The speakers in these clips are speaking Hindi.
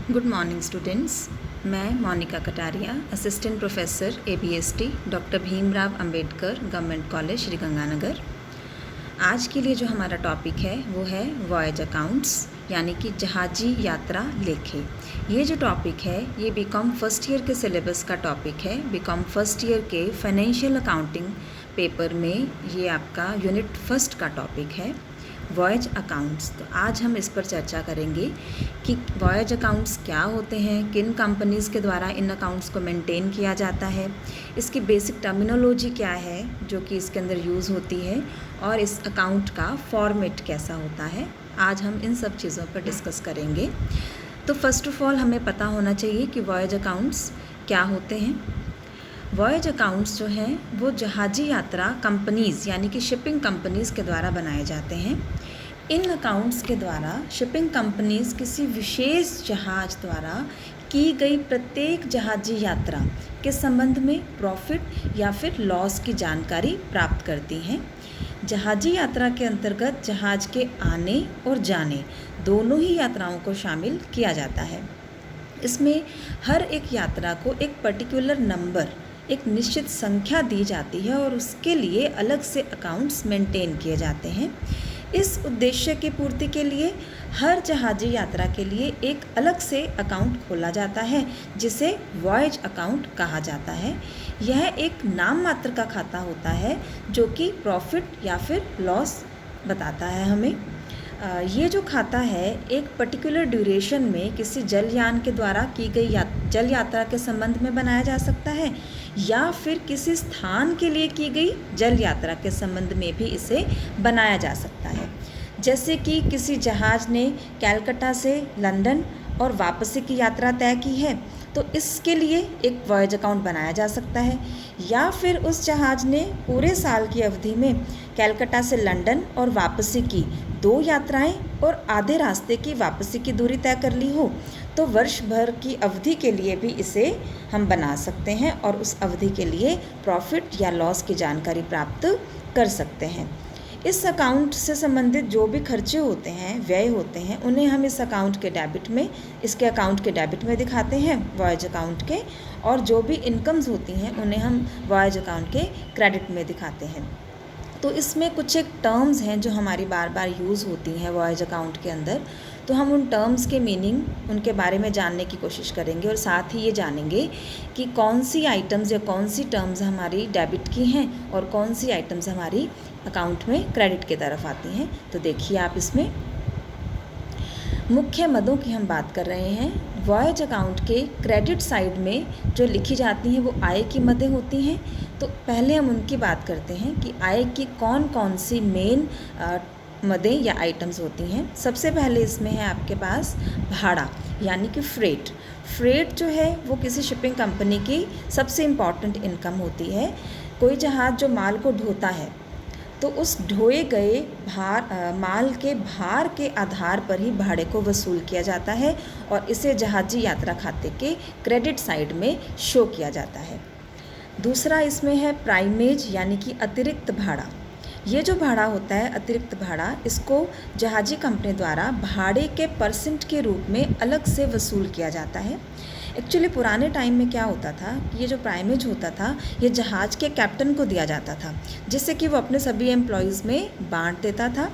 Good morning students. मैं Monika Kataria, assistant professor ABST doctor Bhimrao Ambedkar government college Shriganganagar. आज के लिए जो हमारा टॉपिक है वो है वॉयज अकाउंट्स, यानी कि जहाजी यात्रा लेखे। ये जो टॉपिक है ये बीकॉम फर्स्ट ईयर के सिलेबस का टॉपिक है। बीकॉम फर्स्ट ईयर के फाइनेंशियल अकाउंटिंग पेपर में ये आपका यूनिट फर्स्ट का टॉपिक है, वॉयज अकाउंट्स। तो आज हम इस पर चर्चा करेंगे कि वॉयज अकाउंट्स क्या होते हैं, किन कंपनीज़ के द्वारा इन अकाउंट्स को मेंटेन किया जाता है, इसकी बेसिक टर्मिनोलॉजी क्या है जो कि इसके अंदर यूज़ होती है, और इस अकाउंट का फॉर्मेट कैसा होता है। आज हम इन सब चीज़ों पर डिस्कस करेंगे। तो फर्स्ट ऑफ ऑल हमें पता होना चाहिए कि वॉयज अकाउंट्स क्या होते हैं। वॉयज अकाउंट्स जो हैं वो जहाजी यात्रा कंपनीज़ यानी कि शिपिंग कंपनीज़ के द्वारा बनाए जाते हैं। इन अकाउंट्स के द्वारा शिपिंग कंपनीज़ किसी विशेष जहाज़ द्वारा की गई प्रत्येक जहाजी यात्रा के संबंध में प्रॉफिट या फिर लॉस की जानकारी प्राप्त करती हैं। जहाजी यात्रा के अंतर्गत जहाज़ के आने और जाने दोनों ही यात्राओं को शामिल किया जाता है। इसमें हर एक यात्रा को एक पर्टिकुलर नंबर, एक निश्चित संख्या दी जाती है और उसके लिए अलग से अकाउंट्स मेंटेन किए जाते हैं। इस उद्देश्य की पूर्ति के लिए हर जहाजी यात्रा के लिए एक अलग से अकाउंट खोला जाता है जिसे वॉयज अकाउंट कहा जाता है। यह एक नाम मात्र का खाता होता है जो कि प्रॉफिट या फिर लॉस बताता है हमें। ये जो खाता है एक पर्टिकुलर ड्यूरेशन में किसी जलयान के द्वारा की गई जल यात्रा के संबंध में बनाया जा सकता है या फिर किसी स्थान के लिए की गई जल यात्रा के संबंध में भी इसे बनाया जा सकता है। जैसे कि किसी जहाज़ ने कलकत्ता से लंदन और वापसी की यात्रा तय की है तो इसके लिए एक वॉयज अकाउंट बनाया जा सकता है, या फिर उस जहाज़ ने पूरे साल की अवधि में कलकत्ता से लंदन और वापसी की 2 यात्राएं और आधे रास्ते की वापसी की दूरी तय कर ली हो तो वर्ष भर की अवधि के लिए भी इसे हम बना सकते हैं और उस अवधि के लिए प्रॉफिट या लॉस की जानकारी प्राप्त कर सकते हैं। इस अकाउंट से संबंधित जो भी खर्चे होते हैं, व्यय होते हैं, उन्हें हम इस अकाउंट के डेबिट में, इसके अकाउंट के डेबिट में दिखाते हैं वॉयज अकाउंट के, और जो भी इनकम्स होती हैं उन्हें हम वॉयज अकाउंट के क्रेडिट में दिखाते हैं। तो इसमें कुछ एक टर्म्स हैं जो हमारी बार बार यूज़ होती हैं वॉयज अकाउंट के अंदर। तो हम उन टर्म्स के मीनिंग, उनके बारे में जानने की कोशिश करेंगे और साथ ही ये जानेंगे कि कौन सी आइटम्स या कौन सी टर्म्स हमारी डेबिट की हैं और कौन सी आइटम्स हमारी अकाउंट में क्रेडिट की तरफ आती हैं। तो देखिए आप इसमें मुख्य मदों की हम बात कर रहे हैं। वॉयज अकाउंट के क्रेडिट साइड में जो लिखी जाती हैं वो आय की मदें होती हैं। तो पहले हम उनकी बात करते हैं कि आय की कौन कौन सी मेन मदें या आइटम्स होती हैं। सबसे पहले इसमें है आपके पास भाड़ा, यानी कि फ्रेट। फ्रेट जो है वो किसी शिपिंग कंपनी की सबसे इम्पॉर्टेंट इनकम होती है। कोई जहाज़ जो माल को ढोता है तो उस ढोए गए माल के भार के आधार पर ही भाड़े को वसूल किया जाता है और इसे जहाजी यात्रा खाते के क्रेडिट साइड में शो किया जाता है। दूसरा इसमें है प्राइमेज, यानी कि अतिरिक्त भाड़ा। ये जो भाड़ा होता है, अतिरिक्त भाड़ा, इसको जहाजी कंपनी द्वारा भाड़े के परसेंट के रूप में अलग से वसूल किया जाता है। एक्चुअली पुराने टाइम में क्या होता था कि ये जो प्राइमेज होता था ये जहाज़ के कैप्टन को दिया जाता था, जिससे कि वो अपने सभी एम्प्लॉयज़ में बांट देता था।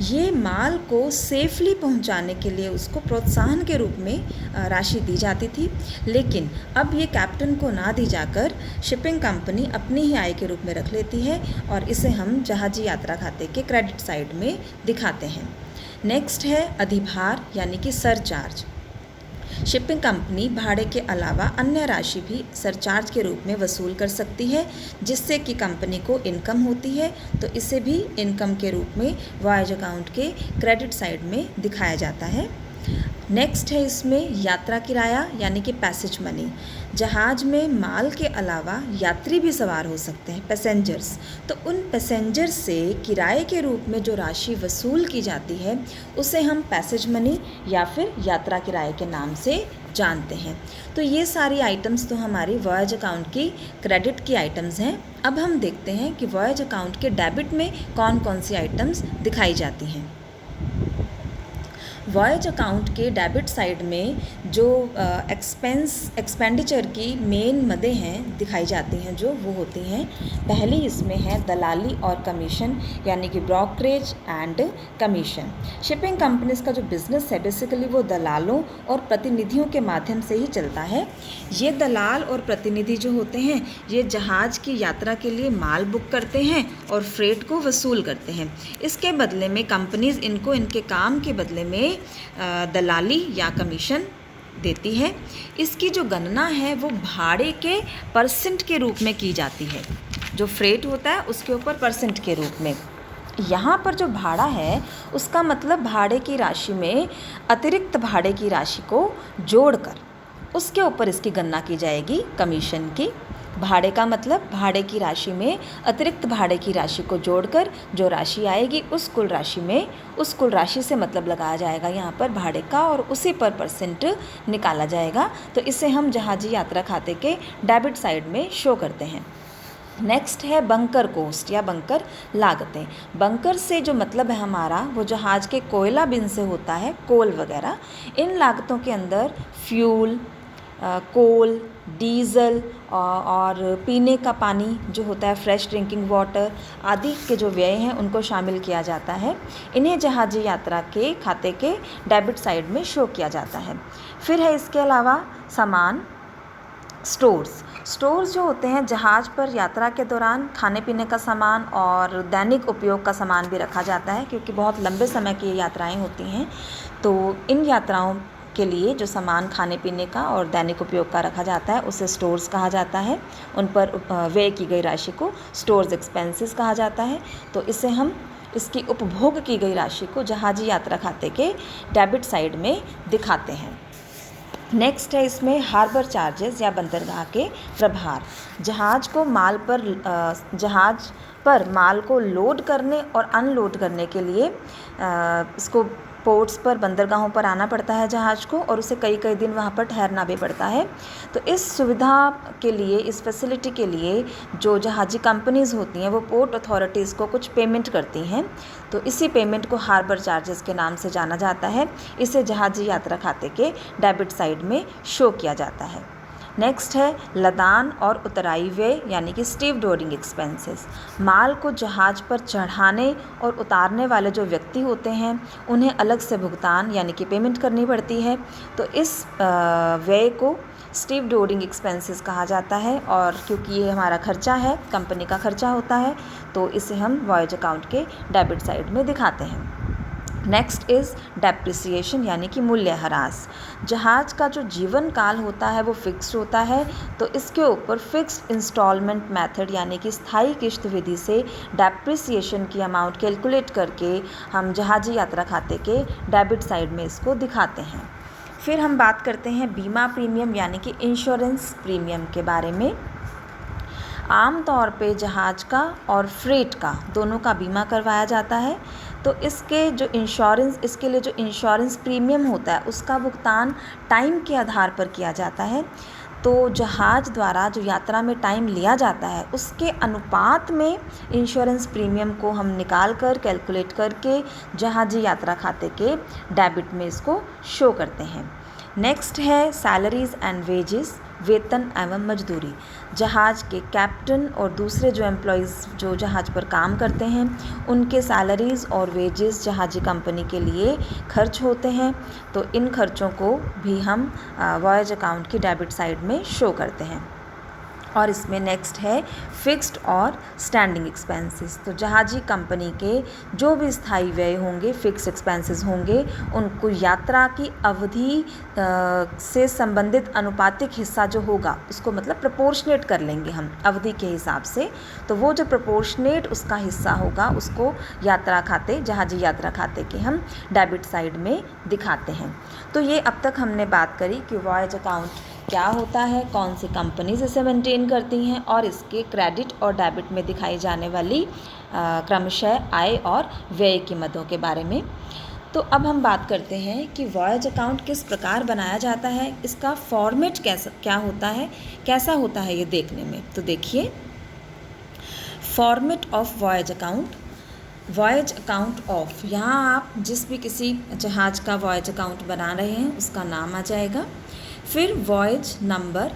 ये माल को सेफली पहुंचाने के लिए उसको प्रोत्साहन के रूप में राशि दी जाती थी, लेकिन अब ये कैप्टन को ना दी जाकर शिपिंग कंपनी अपनी ही आय के रूप में रख लेती है और इसे हम जहाजी यात्रा खाते के क्रेडिट साइड में दिखाते हैं। नेक्स्ट है अधिभार, यानी कि सरचार्ज। शिपिंग कंपनी भाड़े के अलावा अन्य राशि भी सरचार्ज के रूप में वसूल कर सकती है, जिससे कि कंपनी को इनकम होती है। तो इसे भी इनकम के रूप में वॉयज अकाउंट के क्रेडिट साइड में दिखाया जाता है। नेक्स्ट है इसमें यात्रा किराया, यानी कि पैसेज मनी। जहाज़ में माल के अलावा यात्री भी सवार हो सकते हैं, पैसेंजर्स। तो उन पैसेंजर्स से किराए के रूप में जो राशि वसूल की जाती है उसे हम पैसेज मनी या फिर यात्रा किराए के नाम से जानते हैं। तो ये सारी आइटम्स तो हमारी वॉयज अकाउंट की क्रेडिट की आइटम्स हैं। अब हम देखते हैं कि वॉयज अकाउंट के डेबिट में कौन कौन सी आइटम्स दिखाई जाती हैं। वॉयज अकाउंट के डेबिट साइड में जो एक्सपेंडिचर की मेन मदें हैं दिखाई जाती हैं जो वो होती हैं, पहली इसमें है दलाली और कमीशन यानी कि brokerage and commission. Shipping companies का जो बिज़नेस है बेसिकली वो दलालों और प्रतिनिधियों के माध्यम से ही चलता है। ये दलाल और प्रतिनिधि जो होते हैं ये जहाज़ की यात्रा के लिए माल बुक करते हैं और फ्रेट को वसूल करते हैं। इसके बदले में कंपनीज इनको इनके काम के बदले में दलाली या कमीशन देती है। इसकी जो गणना है वो भाड़े के परसेंट के रूप में की जाती है। जो फ्रेट होता है उसके ऊपर परसेंट के रूप में। यहाँ पर जो भाड़ा है उसका मतलब भाड़े की राशि में अतिरिक्त भाड़े की राशि को जोड़कर उसके ऊपर इसकी गणना की जाएगी कमीशन की। भाड़े का मतलब भाड़े की राशि में अतिरिक्त भाड़े की राशि को जोड़कर जो राशि आएगी उस कुल राशि से मतलब लगाया जाएगा यहाँ पर भाड़े का और उसी पर परसेंट निकाला जाएगा। तो इसे हम जहाजी यात्रा खाते के डेबिट साइड में शो करते हैं। नेक्स्ट है बंकर कॉस्ट या बंकर लागतें। बंकर से जो मतलब है हमारा वो जहाज़ के कोयला बिन से होता है, कोल वगैरह। इन लागतों के अंदर फ्यूल, कोल, डीज़ल और पीने का पानी जो होता है फ्रेश ड्रिंकिंग वाटर आदि के जो व्यय हैं उनको शामिल किया जाता है। इन्हें जहाजी यात्रा के खाते के डेबिट साइड में शो किया जाता है। फिर है इसके अलावा सामान, स्टोर्स जो होते हैं जहाज़ पर यात्रा के दौरान खाने पीने का सामान और दैनिक उपयोग का सामान भी रखा जाता है, क्योंकि बहुत लंबे समय की यात्राएं होती हैं। तो इन यात्राओं के लिए जो सामान खाने पीने का और दैनिक उपयोग का रखा जाता है उसे स्टोर्स कहा जाता है। उन पर व्यय की गई राशि को स्टोर्स एक्सपेंसेस कहा जाता है। तो इसे हम इसकी उपभोग की गई राशि को जहाजी यात्रा खाते के डेबिट साइड में दिखाते हैं। नेक्स्ट है इसमें हार्बर चार्जेस या बंदरगाह के प्रभार। जहाज़ पर माल को लोड करने और अनलोड करने के लिए इसको पोर्ट्स पर, बंदरगाहों पर आना पड़ता है जहाज़ को, और उसे कई कई दिन वहाँ पर ठहरना भी पड़ता है। तो इस सुविधा के लिए, इस फैसिलिटी के लिए जो जहाजी कंपनीज़ होती हैं वो पोर्ट अथॉरिटीज़ को कुछ पेमेंट करती हैं। तो इसी पेमेंट को हार्बर चार्जेस के नाम से जाना जाता है। इसे जहाजी यात्रा खाते के डेबिट साइड में शो किया जाता है। नेक्स्ट है लदान और उतराई व्यय यानी कि स्टीवडोरिंग एक्सपेंसेस। माल को जहाज़ पर चढ़ाने और उतारने वाले जो व्यक्ति होते हैं उन्हें अलग से भुगतान यानी कि पेमेंट करनी पड़ती है। तो इस व्यय को स्टीवडोरिंग एक्सपेंसेस कहा जाता है, और क्योंकि ये हमारा खर्चा है, कंपनी का खर्चा होता है, तो इसे हम वॉयज अकाउंट के डेबिट साइड में दिखाते हैं। नेक्स्ट इज़ डेप्रिसिएशन यानी कि मूल्यह्रास। जहाज़ का जो जीवन काल होता है वो फिक्स्ड होता है, तो इसके ऊपर फिक्स्ड इंस्टॉलमेंट मेथड यानी कि स्थायी किश्त विधि से डेप्रिसिएशन की अमाउंट कैलकुलेट करके हम जहाजी यात्रा खाते के डेबिट साइड में इसको दिखाते हैं। फिर हम बात करते हैं बीमा प्रीमियम यानी कि इंश्योरेंस प्रीमियम के बारे में। आम तौर पे जहाज़ का और फ्रेट का दोनों का बीमा करवाया जाता है। तो इसके लिए जो इंश्योरेंस प्रीमियम होता है उसका भुगतान टाइम के आधार पर किया जाता है। तो जहाज़ द्वारा जो यात्रा में टाइम लिया जाता है उसके अनुपात में इंश्योरेंस प्रीमियम को हम निकाल कर कैलकुलेट करके जहाजी यात्रा खाते के डेबिट में इसको शो करते हैं। नेक्स्ट है सैलरीज़ एंड वेजेस, वेतन एवं मजदूरी। जहाज़ के कैप्टन और दूसरे जो एम्प्लॉयज़ जो जहाज़ पर काम करते हैं उनके सैलरीज़ और वेजेस जहाजी कंपनी के लिए खर्च होते हैं। तो इन खर्चों को भी हम वॉयज अकाउंट की डेबिट साइड में शो करते हैं। और इसमें नेक्स्ट है फिक्स्ड और स्टैंडिंग एक्सपेंसेस। तो जहाजी कंपनी के जो भी स्थायी व्यय होंगे, फिक्स्ड एक्सपेंसेस होंगे, उनको यात्रा की अवधि से संबंधित अनुपातिक हिस्सा जो होगा उसको मतलब प्रोपोर्शनेट कर लेंगे हम अवधि के हिसाब से। तो वो जो प्रोपोर्शनेट उसका हिस्सा होगा उसको जहाजी यात्रा खाते के हम डेबिट साइड में दिखाते हैं। तो ये अब तक हमने बात करी कि वॉयज अकाउंट क्या होता है, कौन सी कंपनीज इसे मेंटेन करती हैं और इसके क्रेडिट और डेबिट में दिखाई जाने वाली क्रमशः आय और व्यय की मदों के बारे में। तो अब हम बात करते हैं कि वॉयज अकाउंट किस प्रकार बनाया जाता है, इसका फॉर्मेट कैसा होता है ये देखने में। तो देखिए, format of voyage account. Voyage account of, यहाँ आप जिस भी किसी जहाज़ का वॉयज अकाउंट बना रहे हैं उसका नाम आ जाएगा। फिर वॉयज नंबर,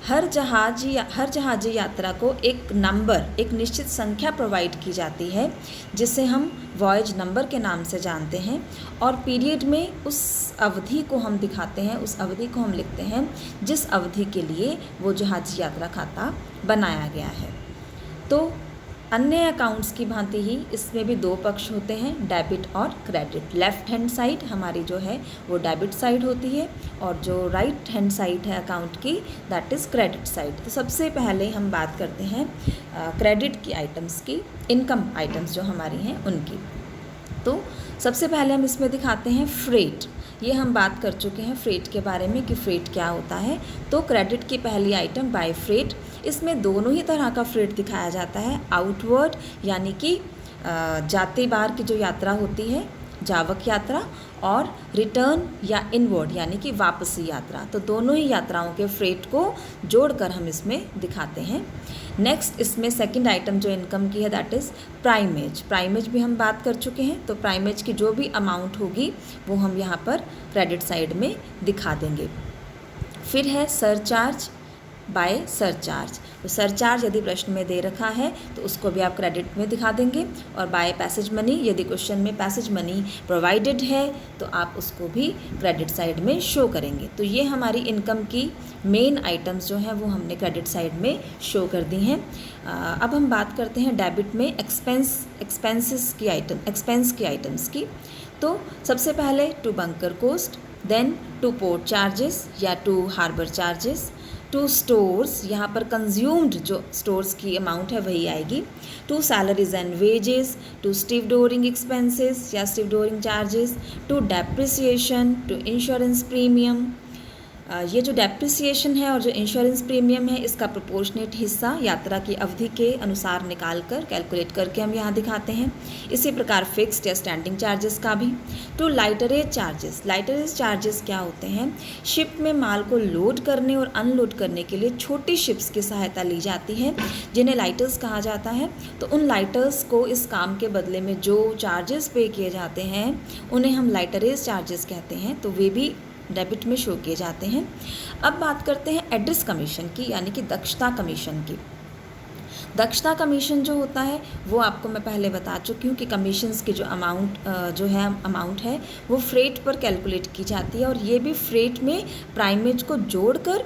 हर जहाज़ी यात्रा को एक नंबर, एक निश्चित संख्या प्रोवाइड की जाती है जिसे हम वॉयज नंबर के नाम से जानते हैं। और पीरियड में उस अवधि को हम दिखाते हैं, उस अवधि को हम लिखते हैं जिस अवधि के लिए वो जहाज़ी यात्रा खाता बनाया गया है। तो अन्य अकाउंट्स की भांति ही इसमें भी दो पक्ष होते हैं, डेबिट और क्रेडिट। लेफ़्ट हैंड साइड हमारी जो है वो डेबिट साइड होती है और जो राइट हैंड साइड है अकाउंट की, दैट इज़ क्रेडिट साइड। तो सबसे पहले हम बात करते हैं क्रेडिट की आइटम्स की, इनकम आइटम्स जो हमारी हैं उनकी। तो सबसे पहले हम इसमें दिखाते हैं फ्रेट। ये हम बात कर चुके हैं फ्रेट के बारे में कि फ्रेट क्या होता है। तो क्रेडिट की पहली आइटम बाय फ्रेट, इसमें दोनों ही तरह का फ्रेट दिखाया जाता है। आउटवर्ड यानी कि जाते बार की जो यात्रा होती है, जावक यात्रा, और रिटर्न या इनवर्ड यानी कि वापसी यात्रा। तो दोनों ही यात्राओं के फ्रेट को जोड़कर हम इसमें दिखाते हैं। नेक्स्ट इसमें सेकंड आइटम जो इनकम की है दैट इज़ प्राइमेज। प्राइमेज भी हम बात कर चुके हैं। तो प्राइमेज की जो भी अमाउंट होगी वो हम यहाँ पर क्रेडिट साइड में दिखा देंगे। फिर है सरचार्ज बाय सरचार्ज। तो सरचार्ज यदि प्रश्न में दे रखा है तो उसको भी आप क्रेडिट में दिखा देंगे। और बाय पैसेज मनी, यदि क्वेश्चन में पैसेज मनी प्रोवाइडेड है तो आप उसको भी क्रेडिट साइड में शो करेंगे। तो ये हमारी इनकम की मेन आइटम्स जो हैं वो हमने क्रेडिट साइड में शो कर दी हैं। अब हम बात करते हैं डेबिट में एक्सपेंस की आइटम्स की। तो सबसे पहले to bunker cost, then to port charges या to harbour charges, to stores, यहाँ पर कंज्यूम्ड जो स्टोर्स की अमाउंट है वही आएगी, to salaries and wages, to stevedoring expenses या stevedoring charges, to depreciation, to insurance premium. ये जो डेप्रिसिएशन है और जो इंश्योरेंस प्रीमियम है इसका प्रोपोर्शनेट हिस्सा यात्रा की अवधि के अनुसार निकाल कर कैलकुलेट करके हम यहाँ दिखाते हैं। इसी प्रकार फिक्स्ड या स्टैंडिंग चार्जेस का भी। टू लाइटरेज चार्जेस, लाइटरेज चार्जेस क्या होते हैं? शिप में माल को लोड करने और अनलोड करने के लिए छोटी शिप्स की सहायता ली जाती है जिन्हें लाइटर्स कहा जाता है। तो उन लाइटर्स को इस काम के बदले में जो चार्जेस पे किए जाते हैं उन्हें हम लाइटरेज चार्जेस कहते हैं। तो वे भी डेबिट में शो किए जाते हैं। अब बात करते हैं एड्रेस कमीशन की, यानी कि दक्षता कमीशन की। दक्षता कमीशन जो होता है वो आपको मैं पहले बता चुकी हूँ कि कमीशंस की जो अमाउंट है वो फ्रेट पर कैलकुलेट की जाती है और ये भी फ्रेट में प्राइमेज को जोड़कर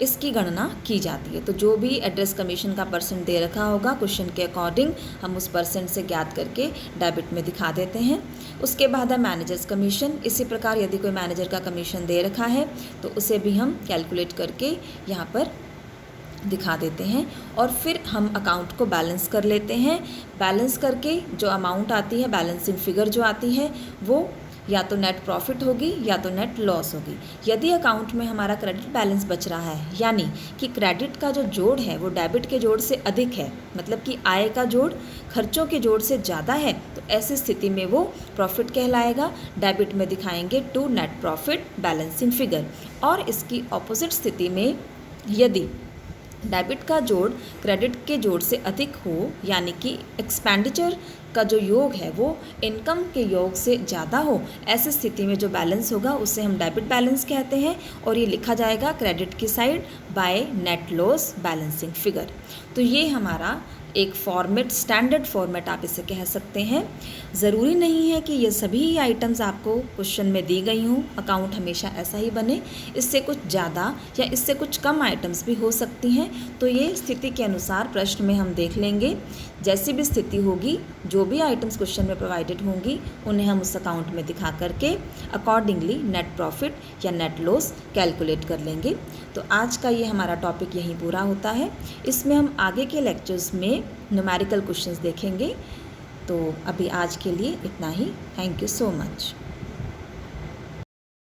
इसकी गणना की जाती है। तो जो भी एड्रेस कमीशन का परसेंट दे रखा होगा क्वेश्चन के अकॉर्डिंग हम उस परसेंट से ज्ञात करके डेबिट में दिखा देते हैं। उसके बाद है मैनेजर्स कमीशन। इसी प्रकार यदि कोई मैनेजर का कमीशन दे रखा है तो उसे भी हम कैलकुलेट करके यहाँ पर दिखा देते हैं। और फिर हम अकाउंट को बैलेंस कर लेते हैं। बैलेंस करके जो अमाउंट आती है, बैलेंसिंग फिगर जो आती है वो या तो नेट प्रॉफिट होगी या तो नेट लॉस होगी। यदि अकाउंट में हमारा क्रेडिट बैलेंस बच रहा है यानी कि क्रेडिट का जो जोड़ है वो डेबिट के जोड़ से अधिक है, मतलब कि आय का जोड़ खर्चों के जोड़ से ज़्यादा है, तो ऐसी स्थिति में वो प्रॉफिट कहलाएगा। डेबिट में दिखाएंगे to net profit balancing figure. और इसकी ऑपोजिट स्थिति में यदि डेबिट का जोड़ क्रेडिट के जोड़ से अधिक हो यानी कि एक्सपेंडिचर का जो योग है वो इनकम के योग से ज़्यादा हो, ऐसी स्थिति में जो बैलेंस होगा उसे हम डेबिट बैलेंस कहते हैं और ये लिखा जाएगा क्रेडिट की side by net loss balancing figure. तो ये हमारा एक फॉर्मेट, स्टैंडर्ड फॉर्मेट आप इसे कह सकते हैं। ज़रूरी नहीं है कि ये सभी आइटम्स आपको क्वेश्चन में दी गई हों, अकाउंट हमेशा ऐसा ही बने। इससे कुछ ज़्यादा या इससे कुछ कम आइटम्स भी हो सकती हैं। तो ये स्थिति के अनुसार प्रश्न में हम देख लेंगे। जैसी भी स्थिति होगी, जो भी आइटम्स क्वेश्चन में प्रोवाइडेड होंगी उन्हें हम उस अकाउंट में दिखा करके अकॉर्डिंगली नेट प्रॉफिट या नेट लॉस कैलकुलेट कर लेंगे। तो आज का ये हमारा टॉपिक यहीं पूरा होता है। इसमें हम आगे के लेक्चर्स में न्यूमेरिकल क्वेश्चंस देखेंगे। तो अभी आज के लिए इतना ही। Thank you so much.